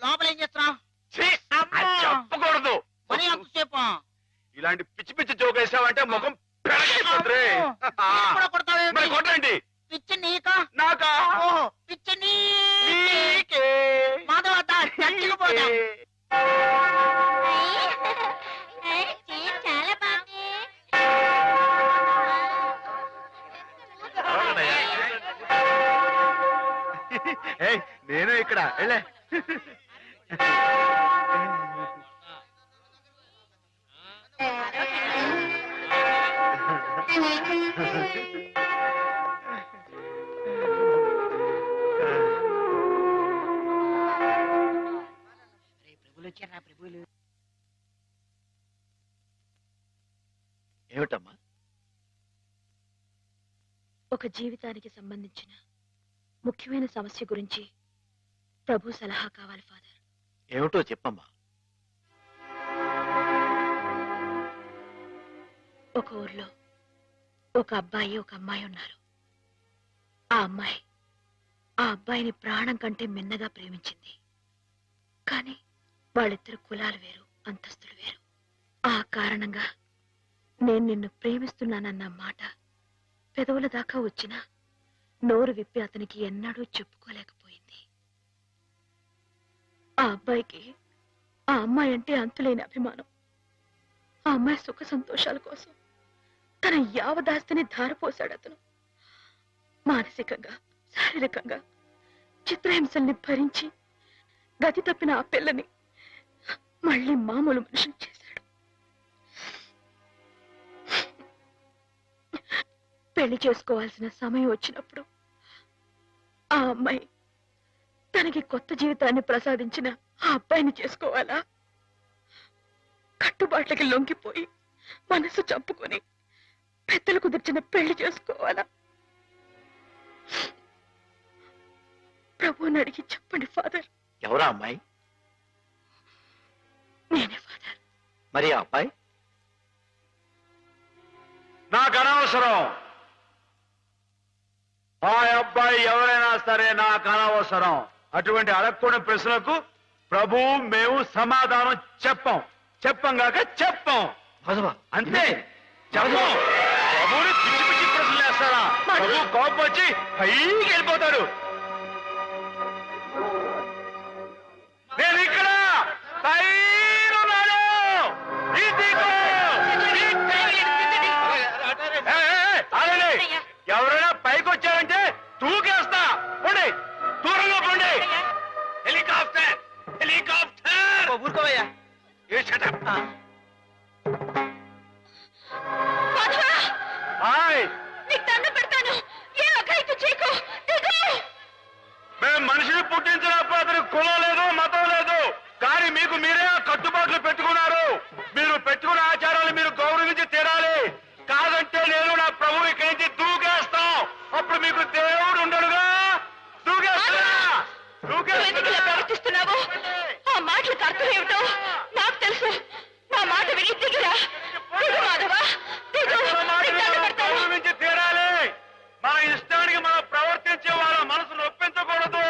లోపల ఏం చేస్తున్నావు? చెప్పకూడదు. మరి అంతసేపు ఇలాంటి పిచ్చి పిచ్చి జోక్ వేసావంటే ముఖం కొట్టండి. పిచ్చి నీకా నాకా? ఓహో పిచ్చి నీకే. మాధవ చచ్చిపోతా. చాలా బాగుంది. నేను ఇక్కడ వెళ్ళే. ప్రభులు వచ్చారా? ప్రభులు ఏమిటమ్మా? ఒక జీవితానికి సంబంధించిన ముఖ్యమైన సమస్య గురించి ప్రభు సలహా కావాలి ఫాదర్. ఏమిటో చెప్పమ్మా. ఒక ఊర్లో ఒక అబ్బాయి ఒక అమ్మాయి ఉన్నారు. ఆ అమ్మాయి ఆ అబ్బాయిని ప్రాణం కంటే మిన్నగా ప్రేమించింది. కానీ వాళ్ళిద్దరు కులాలు వేరు, అంతస్తులు వేరు. ఆ కారణంగా నేను నిన్ను ప్రేమిస్తున్నానన్న మాట పెదవుల దాకా వచ్చినా నోరు విప్పి అతనికి ఎన్నడూ చెప్పుకోలేకపోయింది. ఆ అబ్బాయికి ఆ అమ్మాయి అంటే అంతులేని అభిమానం. ఆ అమ్మాయి సుఖ సంతోషాల కోసం తన యావదాస్తిని ధారపోశాడు అతను. మానసికంగా శారీరకంగా చిత్రహింసల్ని భరించి గతి తప్పిన ఆ పిల్లని మళ్ళీ మామూలు మనిషిని చేశాడు. పెళ్లి చేసుకోవాల్సిన సమయం వచ్చినప్పుడు ఆ అమ్మాయి తనకి కొత్త జీవితాన్ని ప్రసాదించిన ఆ అబ్బాయిని చేసుకోవాలా? కట్టుబాట్లకి లొంగిపోయి మనసు చంపుకొని పెద్దలు కుదిర్చిన పెళ్లి చేసుకోవాలా? ప్రభువుని అడిగి చెప్పండి ఫాదర్. ఎవరా అమ్మాయి? నేనే ఫాదర్. మరి ఆ అబ్బాయి? నాకు అనవసరం. ఆ అబ్బాయి ఎవరైనా సరే నాకు అనవసరం. అటువంటి అడగకూడని ప్రశ్నలకు ప్రభు మేము సమాధానం చెప్పంగాక చెప్పం. అంతే చెప్పం. ప్రభుని పిచ్చి పిచ్చి ప్రశ్నలు వేస్తారా? ప్రభు కోపం వచ్చి పైకి వెళ్ళిపోతాడు. నేను ఇక్కడ పైనున్నాను. ఎవరైనా పైకి వచ్చారంటే తూకేస్తా. పోండి, దూరంగా పోండి. Helicopter helicopter. ఊరుకోవయ్యా. మేము మనిషిని పుట్టించినప్పుడు అతనికి కులం లేదు, మతం లేదు. కానీ మీకు మీరే కట్టుబాట్లు పెట్టుకున్నారు. మీరు పెట్టుకున్న ఆచారాలు మీరు గౌరవించి తీరాలి. కాదంటే నేను నా ప్రభు ఇక్కడి నుంచి దూకేస్తాం. అప్పుడు మీకు దేవుడు ఉండడుగా. ప్రవర్తిస్తున్నావు. ఆ మాటలకు అర్థం ఏమిటో నాకు తెలుసు. నా మాట విని దిగిరా. గౌరవించి తీరాలి. మన ఇష్టానికి మనం ప్రవర్తించే వాళ్ళ మనసును ఒప్పించకూడదు.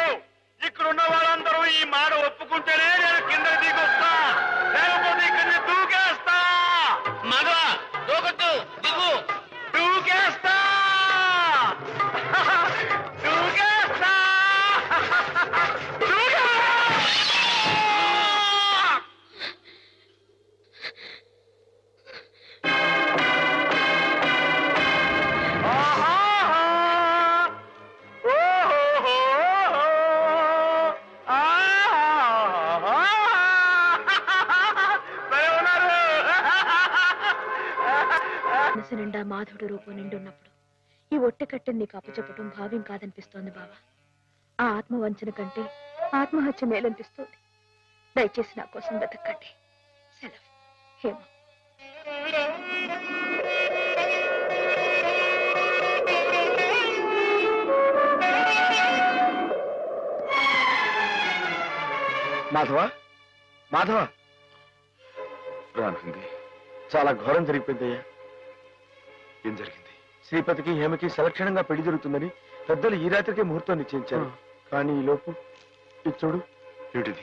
ఇక్కడున్న వాళ్ళందరూ ఈ మాట ఒప్పుకుంటేనే నేను కింద దిగొస్తా, లేకపోతే ఇక్కడిని దూకేస్తా. మాధవ దూకొద్దు, దిగు. దూకేస్తా దూకేస్తా. మనసు నిండా మాధవుడు రూపం నిండున్నప్పుడు ఈ ఒట్టె కట్టెని నీకు అప్పచెప్పటం భావ్యం కాదనిపిస్తోంది బావా. ఆ ఆత్మవంచన కంటే ఆత్మహత్య మేలనిపిస్తోంది. దయచేసి నా కోసం వెతక్కండి. సెలవు. హేమ. మాధవ మాధవ రానుంది. చాలా ఘోరం జరిగిపోయిందయ్యా. ఏం జరిగింది? శ్రీపతికి హేమకి సలక్షణంగా పెళ్లి జరుగుతుందని పెద్దలు ఈ రాత్రికే ముహూర్తం నిశ్చయించారు. కానీ ఈ లోపు ఇది చూడు, ఏమిటిది?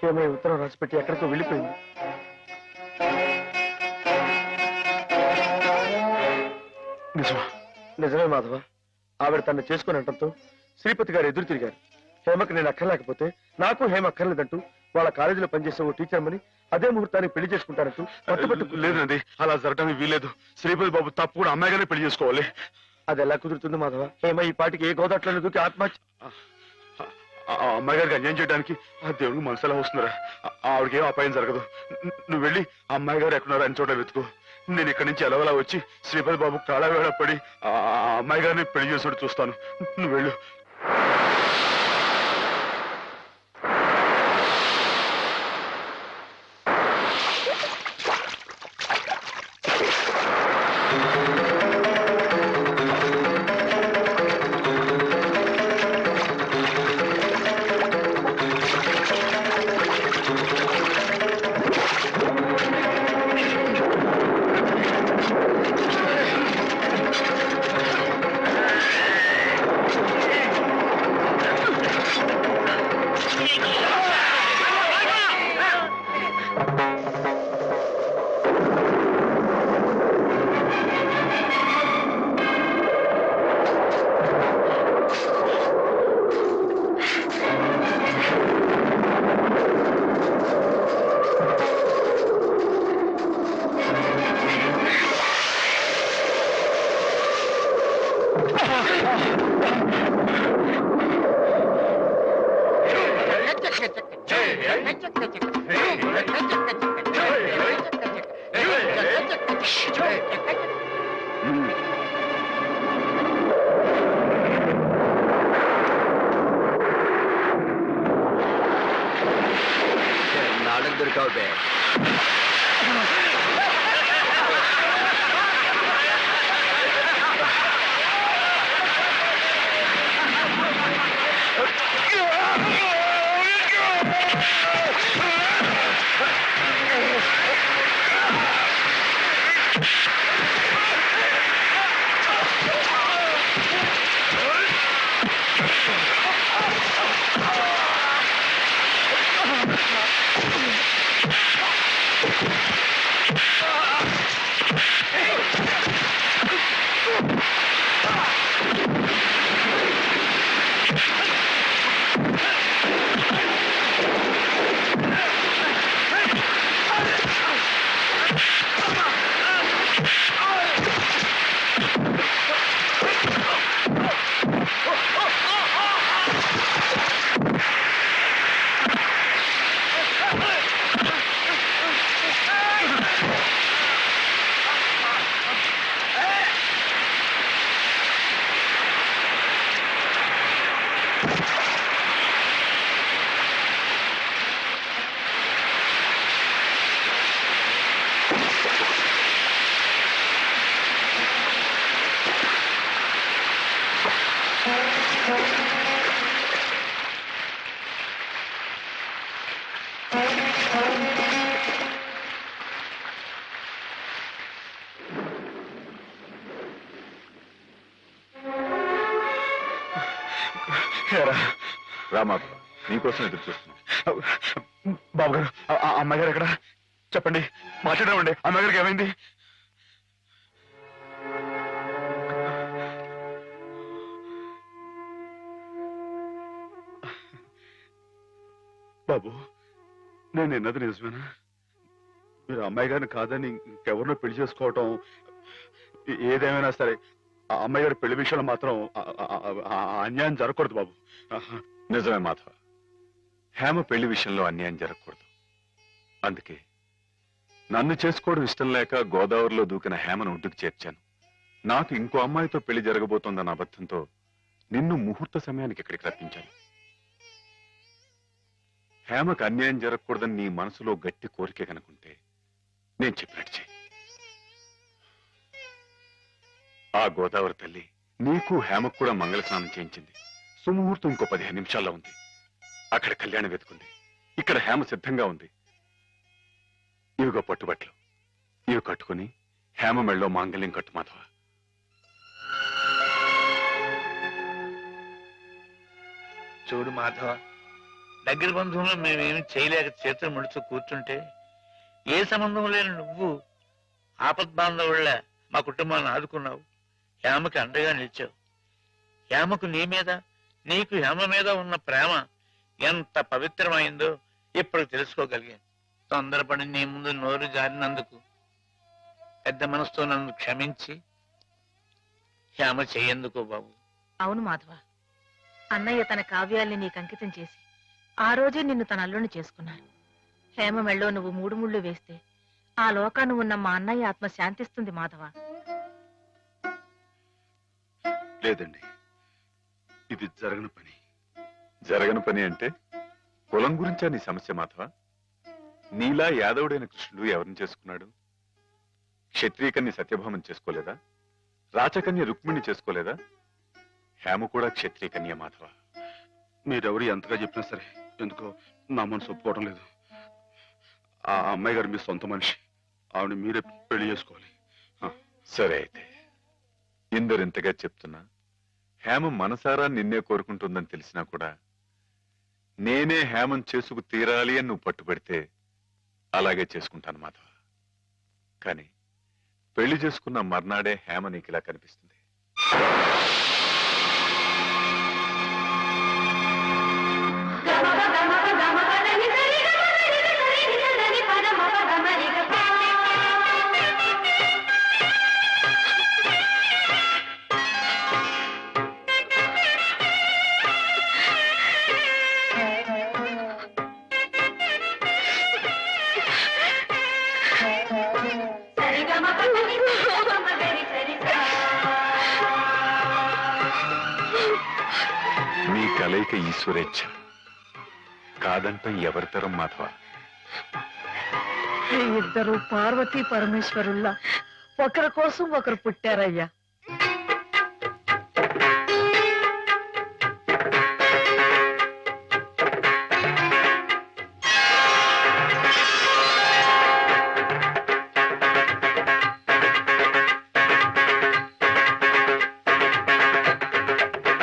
ఏమో ఉత్తరం రాసిపెట్టి ఎక్కడికో వెళ్ళిపోయింది. నిజమా? నిజమే మాధవ. ఆవిడ తను చేసుకుని అంటంతో శ్రీపతి గారు ఎదురు తిరిగారు. హేమకి నేను అక్కర్లేకపోతే నాకు హేమ అక్కర్లేదంటూ వాళ్ళ కాలేజీలో పనిచేసే ఓ టీచర్మని అదే ముహూర్తానికి పెళ్లి చేసుకుంటారంటూ పట్టుబట్టు. లేదండి, అలా జరగడానికి వీలేదు. శ్రీపతి బాబు తప్పు కూడా అమ్మాయిగానే పెళ్లి చేసుకోవాలి. అది ఎలా కుదురుతుంది మాధవ? హేమ ఈ పాటికి ఏ గోదాట్లను దూకి ఆత్మహత్య. ఆ అమ్మాయి గారికి అన్యాయం చేయడానికి ఆ దేవుడికి మనసు ఎలా వస్తున్నారా? ఆవిడకి ఏం అపాయం జరగదు. నువ్వు వెళ్ళి ఆ అమ్మాయి గారు ఎక్కడున్నారో అని చోట వెతుకు. నేను ఇక్కడి నుంచి ఎలవలా వచ్చి శ్రీపతి బాబు కాళవేళ పడి ఆ అమ్మాయి గారిని పెళ్లి చేసి చూస్తాను. నువ్వు వెళ్ళు. నాడకు దొరికావు బే. రామా, నీకోసం ఎదురు చూస్తున్నాను. బాబు గారు, ఆ అమ్మాయి గారు ఎక్కడ? చెప్పండి, మాట్లాడమండి. అమ్మాయి గారికి ఏమైంది? బాబు, నేను విన్నది నిజమేనా? మీరు అమ్మాయి గారిని కాదని ఇంకెవరినో పెళ్లి చేసుకోవటం, ఏదేమైనా సరే ఆ అమ్మాయి గారి పెళ్లి విషయంలో మాత్రం అన్యాయం జరగకూడదు బాబు. నిజమే మాధవ, హేమ పెళ్లి విషయంలో అన్యాయం జరగకూడదు. అందుకే నన్ను చేసుకోవడం ఇష్టం లేక గోదావరిలో దూకిన హేమను ఒడ్డుకు చేర్చాను. నాకు ఇంకో అమ్మాయితో పెళ్లి జరగబోతోందన్న అబద్ధంతో నిన్ను ముహూర్త సమయానికి ఇక్కడికి రప్పించాను. హేమకు అన్యాయం జరగకూడదని నీ మనసులో గట్టి కోరిక కనుకుంటే నేను చెప్పినట్టు చెయ్యి. ఆ గోదావరి తల్లి నీకు హేమకు కూడా మంగళ స్నానం చేయించింది. సుముహూర్తం ఇంకో 15 నిమిషాల్లో ఉంది. అక్కడ కళ్యాణం వెతుకుంది. ఇక్కడ హేమ సిద్ధంగా ఉంది. ఇవిగో పట్టుబట్లు, ఇవి కట్టుకుని హేమ మెళ్ళలో మాంగళ్యం కట్టు మాధవ. చూడు మాధవ, దగ్గర బంధువులు మేమేమి చేయలేక చేతులు ముడుచు కూర్చుంటే ఏ సంబంధం లేని నువ్వు ఆపద్బాంధవుళ్ళ మా కుటుంబాన్ని ఆదుకున్నావు. హేమకి అండగా నిలిచావు. హేమకు నీ మీద, నీకు హేమ మీద ఉన్న ప్రేమ ఎంత పవిత్రమైందో ఇప్పుడు తెలుసుకోగలిగాను. తొందరపడి నీ ముందు నోరు జారినందుకు పెద్ద మనసుతో నన్ను క్షమించి హేమ చెయ్యేందుకు బాబు. అవును మాధవ, అన్నయ్య తన కావ్యాల్ని నీకు అంకితం చేసి ఆ రోజే నిన్ను తన అల్లుని చేసుకున్నాడు. హేమ మెళ్ళో నువ్వు 3 ముళ్ళు వేస్తే ఆ లోకాన్ని ఉన్న మా అన్నయ్య ఆత్మ శాంతిస్తుంది మాధవ. లేదండి, ఇది జరగని పని. జరగని పని అంటే కులం గురించా నీ సమస్య మాధవ? నీలా యాదవుడైన కృష్ణుడు ఎవరిని చేసుకున్నాడు? క్షత్రియకన్య సత్యభామం చేసుకోలేదా? రాచకన్య రుక్మిణి చేసుకోలేదా? హేమ కూడా క్షత్రియకన్య మాధవ. మీరెవరు ఎంతగా చెప్పినా సరే ఎందుకో నా మనసు ఒప్పుకోవడం లేదు. ఆ అమ్మాయి గారు మీ సొంత మనిషి, ఆవిడ మీరే పెళ్లి చేసుకోవాలి. సరే అయితే, ఇందరింతగా చెప్తున్నా హేమ మనసారా నిన్నే కోరుకుంటుందని తెలిసినా కూడా నేనే హేమం చేసుకు తీరాలి అని నువ్వు పట్టుబడితే అలాగే చేసుకుంటాను మాధవ. కానీ పెళ్లి చేసుకున్న మర్నాడే హేమ నీకు ఇలా కనిపిస్తుంది. మీ కలయిక ఈశ్వరేచ్ఛ, కాదంటం ఎవరితరం మాధవ? ఇద్దరు పార్వతీ పరమేశ్వరుల్లా ఒకరి కోసం ఒకరు పుట్టారయ్యా.